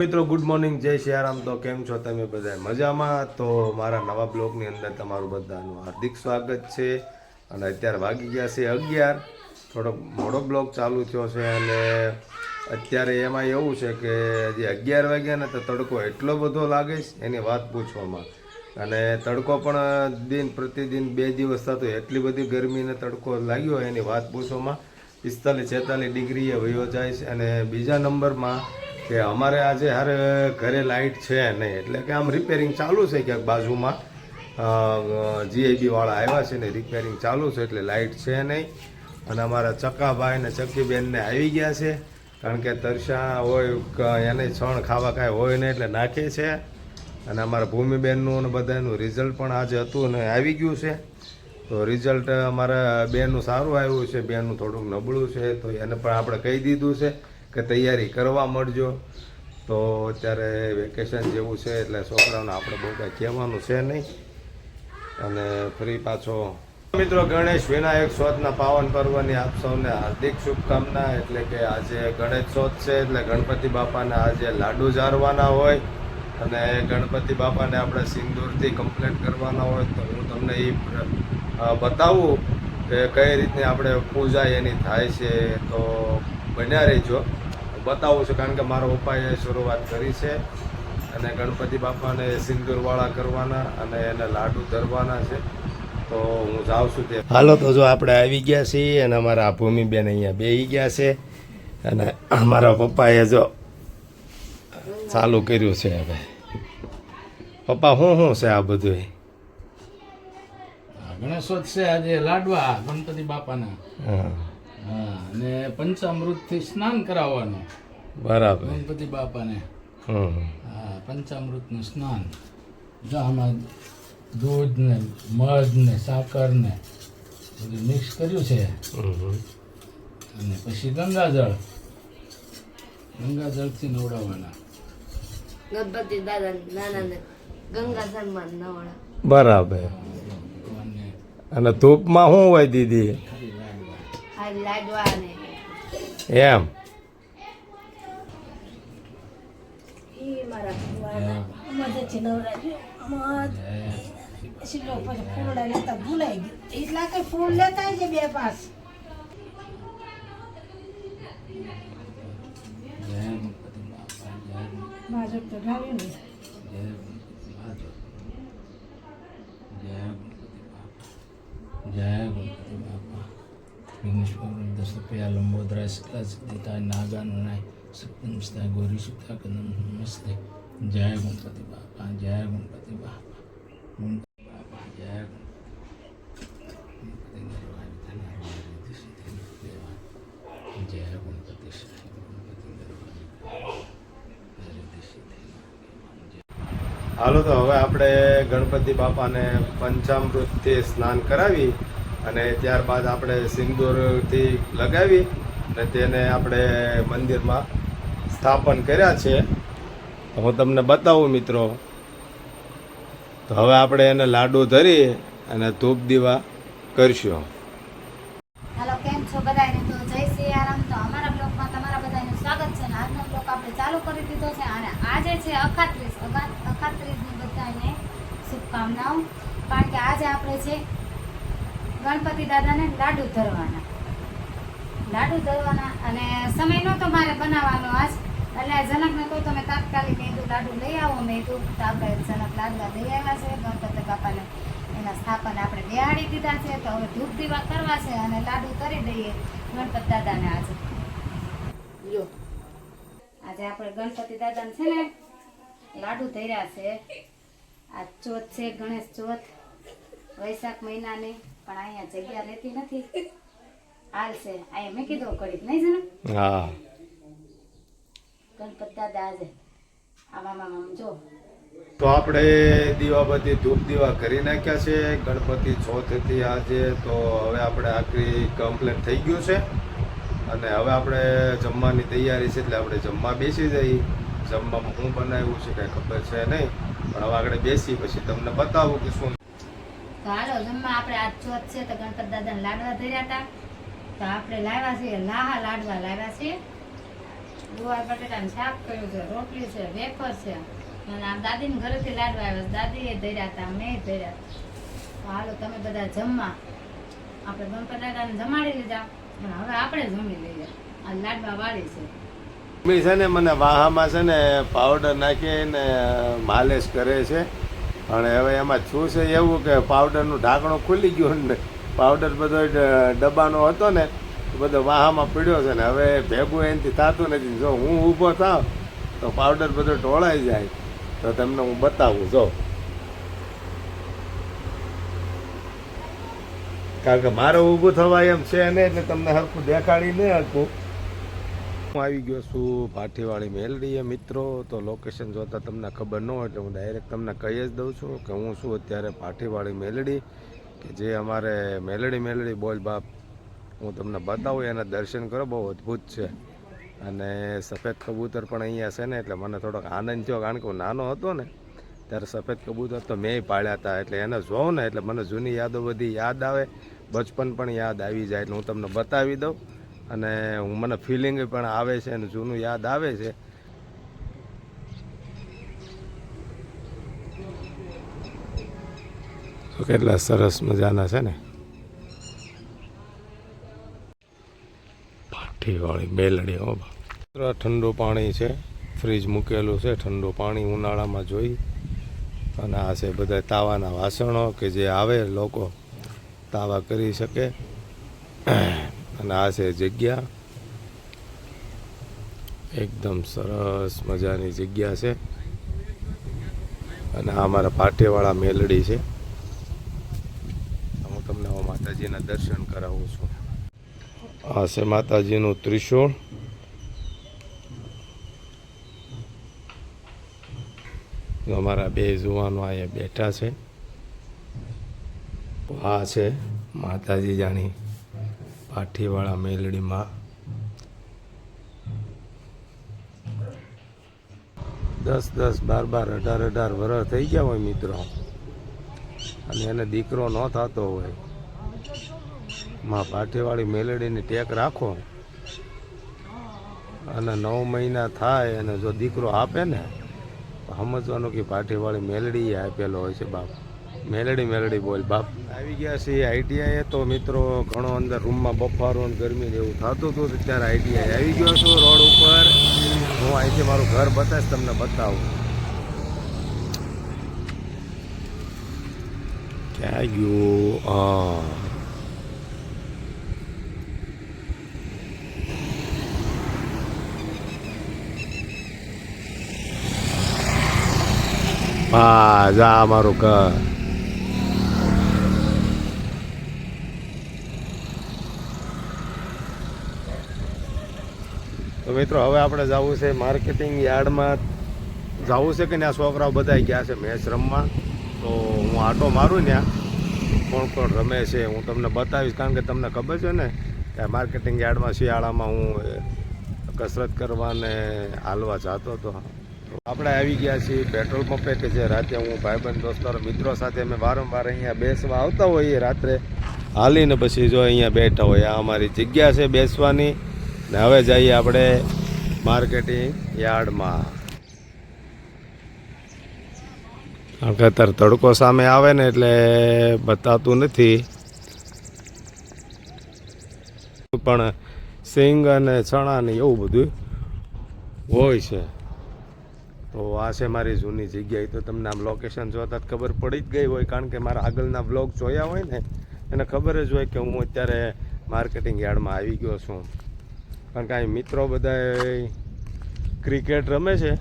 મિત્રો good morning, જય સિયારામ। તો કેમ છો તમે બધા? મજામાં? તો મારા નવા બ્લોગની અંદર તમારું બધાનું હાર્દિક સ્વાગત છે। અને અત્યારે વાગી ગયા છે 11। થોડોક મોડો બ્લોગ ચાલુ થયો છે અને અત્યારે એમાં એવું છે કે હજી 11 વાગ્યા ને તો તડકો એટલો બધો લાગે છે એની વાત પૂછવામાં। અને તડકો પણ દિન પ્રતિદિન 2 દિવસ થતો એટલી બધી ગરમીને તડકો લાગ્યો એની વાત પૂછવામાં। 45-46 ડિગ્રીએ વયો જાય છે। અને બીજા નંબરમાં કે અમારે આજે હારે ઘરે લાઇટ છે નહીં, એટલે કે આમ રિપેરિંગ ચાલુ છે ક્યાંક બાજુમાં GIB વાળા આવ્યા છે ને રિપેરિંગ ચાલુ છે એટલે લાઇટ છે નહીં। અને અમારા ચક્કાભાઈ ને ચક્કીબેનને આવી ગયા છે, કારણ કે તરસા હોય એને છણ ખાવા કાંઈ હોય નહીં એટલે નાખે છે। અને અમારા ભૂમિબેનનું અને બધાનું રિઝલ્ટ પણ આજે હતું ને આવી ગયું છે। તો રિઝલ્ટ અમારા બેનનું સારું આવ્યું છે, બેનનું થોડુંક નબળું છે, તો એને પણ આપણે કહી દીધું છે કે તૈયારી કરવા મળજો। તો અત્યારે વેકેશન જેવું છે એટલે છોકરાઓને આપણે બહુ કાંઈ કહેવાનું છે નહીં। અને ફરી પાછો મિત્રો ગણેશ વિનાયક ચોથના પાવન પર્વની આપ સૌને હાર્દિક શુભકામના। એટલે કે આજે ગણેશ ચોથ છે એટલે ગણપતિ બાપાને આજે લાડુ જારવાના હોય અને ગણપતિ બાપાને આપણે સિંદૂરથી કમ્પ્લીટ કરવાના હોય। તો હું તમને એ બતાવું કે કઈ રીતની આપણે પૂજા એની થાય છે, તો બન્યા રહેજો, બતાવું છું। કારણ કે મારા પપ્પાએ શરૂઆત કરી છે અને ગણપતિ બાપાને સિંદૂરવાળા કરવાના અને એને લાડુ ધરવાના છે। તો હું જાઉં છું તે હાલો। તો જો આપણે આવી ગયા છીએ અને અમારા ભૂમિબેન અહીંયા બેસી ગયા છે અને અમારા પપ્પાએ જો ચાલુ કર્યું છે। હવે પપ્પા શું છે આ બધું? ગણેશોત્સવ છે આજે, લાડવા ગણપતિ બાપાના। હા, અને પંચામૃત થી સ્નાન કરાવવાનું। બરાબર, ગણપતિ બાપાને હા પંચામૃત નું સ્નાન। જો આમાં દૂધ ને મધ ને સાકર ને બધું મિક્સ કર્યું છે અને પછી ગંગાજળ થી નવડાવવાના ગણપતિ દાદા નાના ગંગાજળમાં નવડા। બરાબર। અને ધૂપમાં શું હોય દીદી? લાડવા ને એમ ફૂલ લેતા છે 2-5 ભાજપ તો ઢાળ્યું ને। जय गणपति बापा। विघ्नेश 10 रुपया लंबोदराय सकला सिद्धिता नागानुनाय सप्तमस्ता गौरी सुता कदम नमस्ते। जय गणपति बापा, जय गणपति बापा, गणपति बापा जय जय गणपति। હાલો તો હવે આપણે ગણપતિ બાપાને પંચામૃતથી સ્નાન કરાવી અને ત્યારબાદ આપણે સિંદૂરથી લગાવી અને તેને આપણે મંદિરમાં સ્થાપન કર્યા છે। તો હું તમને બતાવું મિત્રો। તો હવે આપણે એને લાડુ ધરી અને ધૂપ દીવા કરશું। હાલો, કેમ છો બધાને? તો જય સિયારામ। તો અમારા બ્લોગમાં તમારા બધાનું સ્વાગત છે। આજનો બ્લોગ આપણે ચાલુ કરી દીધો છે અને આજે છે 38ની બધાને શુભકામનાઓ। કારણ કે આજે આપણે છે ગણપતિ દાદાને લાડુ ધરવાના અને સમય નહોતો મારે બનાવવાનો આજ, એટલે જનકને કહું તમે તાત્કાલિક કીધું લાડુ લઈ આવો। મેં કીધું તો આપણે જનક લાડવા લઈ આવ્યા છે। ગણપતિ બાપાને એના સ્થાપન આપણે બેહાડી દીધા છે, તો હવે ધૂપ દીવા કરવા છે અને લાડુ કરી દઈએ ગણપતિ દાદાને। આજે આપણે ગણપતિ દાદાને છે ને લાડુ ધર્યા છે। આ ચોથ છે, ગણેશ ચોથ, વૈશાખ મહિનાની, પણ અહીંયા જગ્યા રહેતી નથી, હાલ છે અહીંયા મેં કીધું કરી નહીં છે ને। હા, ગણપતિ દાદા આજે આમાં જો તો આપણે દીવાબત્તી ધૂપ દીવા કરી નાખ્યા છે। ગણપતિ ચોથ હતી આજે, તો હવે આપણે આખરી કમ્પ્લીટ થઈ ગયું છે અને હવે આપણે જમવાની તૈયારી છે, એટલે આપણે જમવા બેસી જઈએ। જમવામાં હું બનાવ્યું છે કાંઈ ખબર છે નહીં, પણ હવે આગળ બેસી પછી તમને બતાવું કે શું। તો હાલો જમવા આપણે આજ ચોથ છે તો ગણપતિ દાદાને લાડવા ધર્યા હતા, તો આપણે લાવ્યા છીએ લાડવા લાવ્યા છીએ ગુવાર બટેટાનું શાક કર્યું છે, રોટલી છે, વેફર છે અને આ દાદીને ઘરેથી લાડવા આવ્યા છે. દાદીએ ધર્યા હતા, મેં ધર્યા હતા. તો હાલો તમે બધા જમવા. આપણે ગણપત દાદાને જમાડી લીધા અને હવે આપણે જમી લઈએ. આ લાડવા વાળી છે. મમ્મી છે ને મને વાહામાં છે ને પાવડર નાખીને માલિશ કરે છે અને હવે એમાં શું છે એવું કે પાવડરનું ઢાંકણું ખુલી ગયું ને પાવડર બધો ડબ્બાનો હતો ને બધો વાહામાં પીડ્યો છે ને હવે ભેગું એનાથી થતું નથી. જો હું ઊભો થાવ તો પાવડર બધો ઢોળાઈ જાય. તો તમને હું બતાવું જો, કારણ કે મારે ઊભું થવા એમ છે નહીં એટલે તમને હરખું દેખાડી નહીં હરખું. હું આવી ગયો છું ભાઠીવાળી મેલડીએ મિત્રો. તો લોકેશન જોતાં તમને ખબર ન હોય એટલે હું ડાયરેક્ટ તમને કહી જ દઉં છું કે હું છું અત્યારે ભાઠીવાળી મેલડી, કે જે અમારે મેલડી બોલ બાપ હું તમને બતાવું એના દર્શન કરો, બહુ અદ્ભુત છે. અને સફેદ કબૂતર પણ અહીંયા છે ને એટલે મને થોડોક આનંદ થયો, કારણ કે હું નાનો હતો ને ત્યારે સફેદ કબૂતર તો મેં પાળ્યા હતા એટલે એને જોઉં ને એટલે મને જૂની યાદો બધી યાદ આવે, બચપન પણ યાદ આવી જાય. એટલે હું તમને બતાવી દઉં અને મને ફિલિંગ પણ આવે છે અને જૂનું યાદ આવે છે. તો કેટલા સરસ મજાના છે ને ભાઠીવાળી મેલડી. હો ઠંડુ પાણી છે, ફ્રીજ મૂકેલું છે, ઠંડુ પાણી ઉનાળામાં જોઈ. અને આ છે બધા તાવાના વાસણો કે જે આવે લોકો તાવા કરી શકે. અને આ છે જગ્યા, એકદમ સરસ મજાની જગ્યા છે. અને આ અમારા ભાઠીવાળા મેલડી છે. હું તમને માતાજીના દર્શન કરાવું છું. આ છે માતાજીનું ત્રિશૂળ. અમારા બે જુવાનો અહીંયા બેઠા છે. આ છે માતાજી જાણી ભાઠીવાળા મેલડીમાં. 10-10, 12-12, 18-18 વર્ષ થઈ ગયા હોય મિત્રો અને એને દીકરો ન થતો હોય. માં ભાઠીવાળી મેલડીની ટેક રાખો અને 9 મહિના થાય અને જો દીકરો આપે ને તો સમજવાનું કે ભાઠીવાળી મેલડીએ આપેલો હોય છે બાપ. મેલડી બોલ બાપ. આવી ગયા છે આઈટીઆઈ. તો મિત્રો ઘણો અંદર રૂમમાં બફારો અને ગરમી એવું થતું હતું, ત્યારે આઈટીઆઈ આવી ગયો છું રોડ ઉપર. હું અહીંથી મારું ઘર બતાવીશ, તમને બતાવું. ક્યાં ગયું? હા જા મારું ઘર. તો મિત્રો હવે આપણે જવું છે માર્કેટિંગ યાર્ડમાં. જવું છે કે ત્યાં છોકરાઓ બધા ગયા છે મેચ રમવા. તો હું આટો મારું ત્યાં કોણ કોણ રમે છે હું તમને બતાવીશ, કારણ કે તમને ખબર છે ને કે માર્કેટિંગ યાર્ડમાં શિયાળામાં હું કસરત કરવાને હાલવા જતો હતો. આપણે આવી ગયા છીએ પેટ્રોલ પંપે કે જે રાતે હું ભાઈબંધ દોસ્તારો મિત્રો સાથે અમે વારંવાર અહીંયા બેસવા આવતા હોઈએ. રાત્રે હાલીને પછી જો અહીંયા બેઠા હોય. આ અમારી જગ્યા છે બેસવાની. ને હવે જઈએ આપણે માર્કેટિંગ યાર્ડમાં, કારણ કે અત્યારે તડકો સામે આવે ને એટલે બતાતું નથી. પણ સિંગ અને ચણા ને એવું બધું હોય છે. તો આ છે મારી જૂની જગ્યા. તો તમને આમ લોકેશન જોતા ખબર પડી જ ગઈ હોય, કારણ કે મારા આગળના બ્લોગ જોયા હોય ને એને ખબર જ હોય કે હું અત્યારે માર્કેટિંગ યાર્ડમાં આવી ગયો છું. કારણ કે અહીં મિત્રો બધા ક્રિકેટ રમે છે,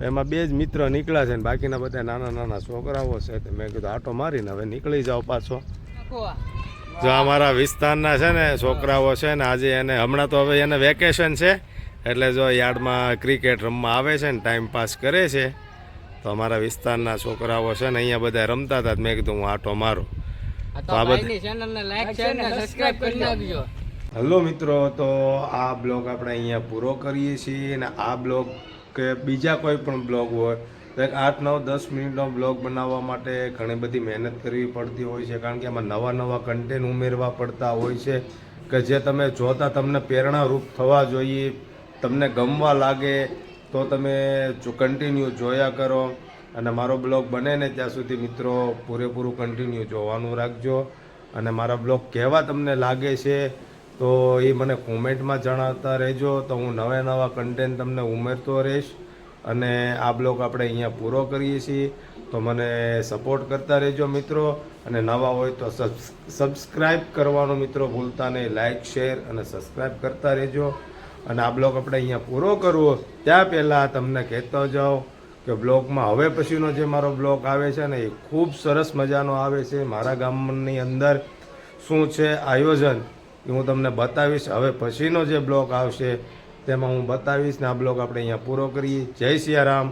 એમાં 2 જ મિત્ર નીકળ્યા છે ને બાકીના બધા નાના નાના છોકરાઓ છે. તો મેં કીધું આટો મારીને હવે નીકળી જાઓ પાછો. જો અમારા વિસ્તારના છે ને છોકરાઓ છે ને આજે એને હમણાં તો હવે એને વેકેશન છે એટલે જો યાર્ડમાં ક્રિકેટ રમવા આવે છે ને ટાઈમ પાસ કરે છે. તો અમારા વિસ્તારના છોકરાઓ છે ને અહીંયા બધા રમતા હતા. મેં કીધું હું આટો મારું. તો આ બધા હેલો મિત્રો, તો આ બ્લોગ આપણે અહીંયા પૂરો કરીએ છીએ. અને આ બ્લોગ કે બીજા કોઈ પણ બ્લોગ હોય તો એક 8-9-10 મિનિટનો બ્લોગ બનાવવા માટે ઘણી બધી મહેનત કરવી પડતી હોય છે, કારણ કે એમાં નવા કન્ટેન્ટ ઉમેરવા પડતા હોય છે કે જે તમે જોતા તમને પ્રેરણારૂપ થવા જોઈએ, તમને ગમવા લાગે તો તમે કન્ટિન્યુ જોયા કરો, અને મારો બ્લોગ બને ને ત્યાં સુધી મિત્રો પૂરેપૂરું કન્ટિન્યુ જોવાનું રાખજો. અને મારા બ્લોગ કેવા તમને લાગે છે તો એ મને કોમેન્ટમાં જણાવતા રહેજો, તો હું નવા કન્ટેન્ટ તમને ઉમેરતો રહીશ. અને આ બ્લોગ આપણે અહીંયા પૂરો કરીએ છીએ, તો મને સપોર્ટ કરતા રહેજો મિત્રો. અને નવા હોય તો સબસ્ક્રાઈબ કરવાનું મિત્રો ભૂલતા નહીં. લાઈક, શેર અને સબસ્ક્રાઈબ કરતા રહેજો. અને આ બ્લોગ આપણે અહીંયા પૂરો કરવો ત્યાં પહેલાં તમને કહેતો જાઉં કે બ્લોગમાં હવે પછીનો જે મારો બ્લોગ આવે છે ને એ ખૂબ સરસ મજાનો આવે છે. મારા ગામની અંદર શું છે આયોજન એ હું તમને બતાવીશ. હવે પછીનો જે બ્લોગ આવશે તેમાં હું બતાવીશ ને આ બ્લોગ આપણે અહીંયા પૂરો કરીએ. જય સિયારામ.